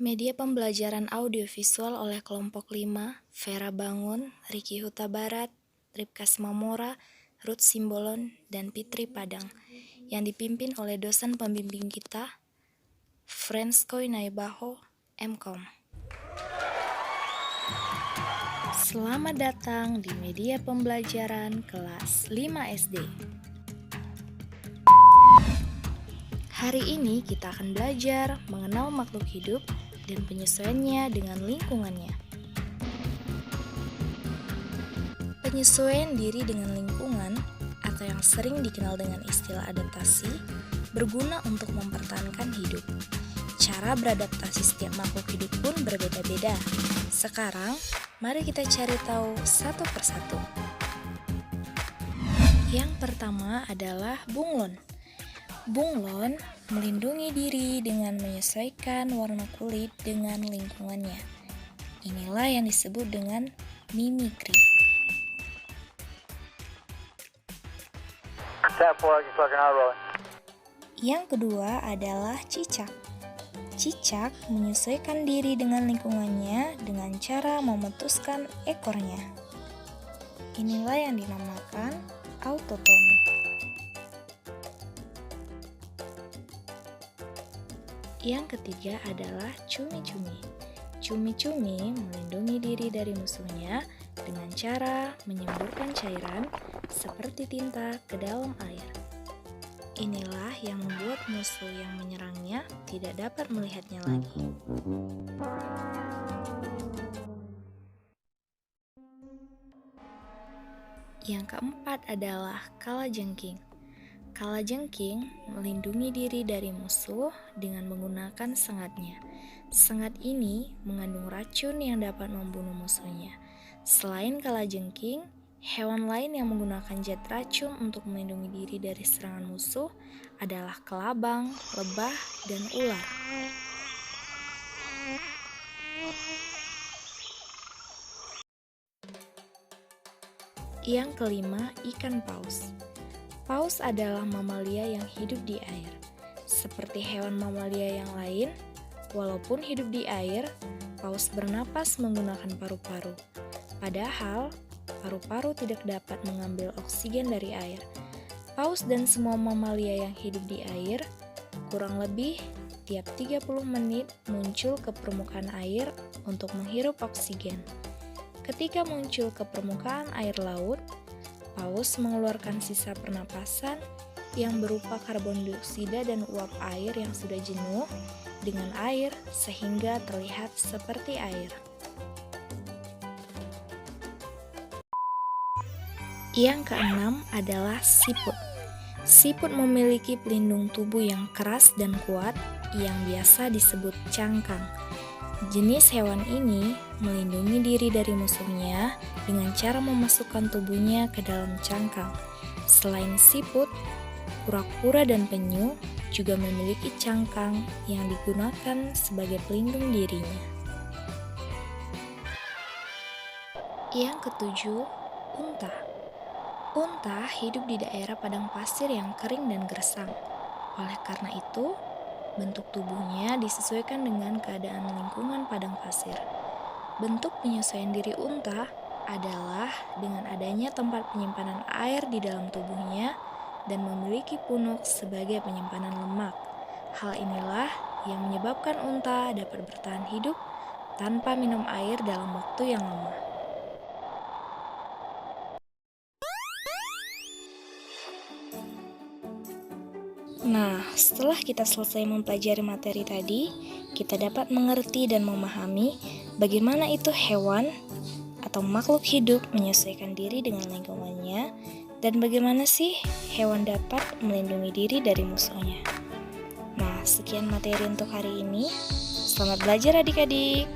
Media pembelajaran audiovisual oleh kelompok 5, Vera Bangun, Riki Huta Barat, Ripka Smamora, Ruth Simbolon, dan Fitri Padang, yang dipimpin oleh dosen pembimbing kita, Franskoy Naibaho, MKom. Selamat datang di media pembelajaran kelas 5 SD. Hari ini kita akan belajar mengenal makhluk hidup dan penyesuaiannya dengan lingkungannya. Penyesuaian diri dengan lingkungan, atau yang sering dikenal dengan istilah adaptasi, berguna untuk mempertahankan hidup. Cara beradaptasi setiap makhluk hidup pun berbeda-beda. Sekarang, mari kita cari tahu satu persatu. Yang pertama adalah bunglon. Bunglon melindungi diri dengan menyesuaikan warna kulit dengan lingkungannya. Inilah yang disebut dengan mimikri. Yang kedua adalah cicak. Cicak menyesuaikan diri dengan lingkungannya dengan cara memutuskan ekornya. Inilah yang dinamakan autotomi. Yang ketiga adalah cumi-cumi. Cumi-cumi melindungi diri dari musuhnya dengan cara menyemburkan cairan seperti tinta ke dalam air. Inilah yang membuat musuh yang menyerangnya tidak dapat melihatnya lagi. Yang keempat adalah kalajengking. Kalajengking melindungi diri dari musuh dengan menggunakan sengatnya. Sengat ini mengandung racun yang dapat membunuh musuhnya. Selain kalajengking, hewan lain yang menggunakan zat racun untuk melindungi diri dari serangan musuh adalah kelabang, lebah, dan ular. Yang kelima, ikan paus. Paus adalah mamalia yang hidup di air. Seperti hewan mamalia yang lain, walaupun hidup di air, paus bernapas menggunakan paru-paru. Padahal, paru-paru tidak dapat mengambil oksigen dari air. Paus dan semua mamalia yang hidup di air, kurang lebih tiap 30 menit muncul ke permukaan air untuk menghirup oksigen. Ketika muncul ke permukaan air laut, paus mengeluarkan sisa pernapasan yang berupa karbon dioksida dan uap air yang sudah jenuh dengan air sehingga terlihat seperti air. Yang keenam adalah siput. Siput memiliki pelindung tubuh yang keras dan kuat yang biasa disebut cangkang. Jenis hewan ini melindungi diri dari musuhnya dengan cara memasukkan tubuhnya ke dalam cangkang. Selain siput, kura-kura dan penyu juga memiliki cangkang yang digunakan sebagai pelindung dirinya. Yang ketujuh, unta. Unta hidup di daerah padang pasir yang kering dan gersang. Oleh karena itu, bentuk tubuhnya disesuaikan dengan keadaan lingkungan padang pasir. Bentuk penyesuaian diri unta adalah dengan adanya tempat penyimpanan air di dalam tubuhnya dan memiliki punuk sebagai penyimpanan lemak. Hal inilah yang menyebabkan unta dapat bertahan hidup tanpa minum air dalam waktu yang lama. Nah, setelah kita selesai mempelajari materi tadi, kita dapat mengerti dan memahami bagaimana itu hewan atau makhluk hidup menyesuaikan diri dengan lingkungannya dan bagaimana sih hewan dapat melindungi diri dari musuhnya. Nah, sekian materi untuk hari ini. Selamat belajar adik-adik.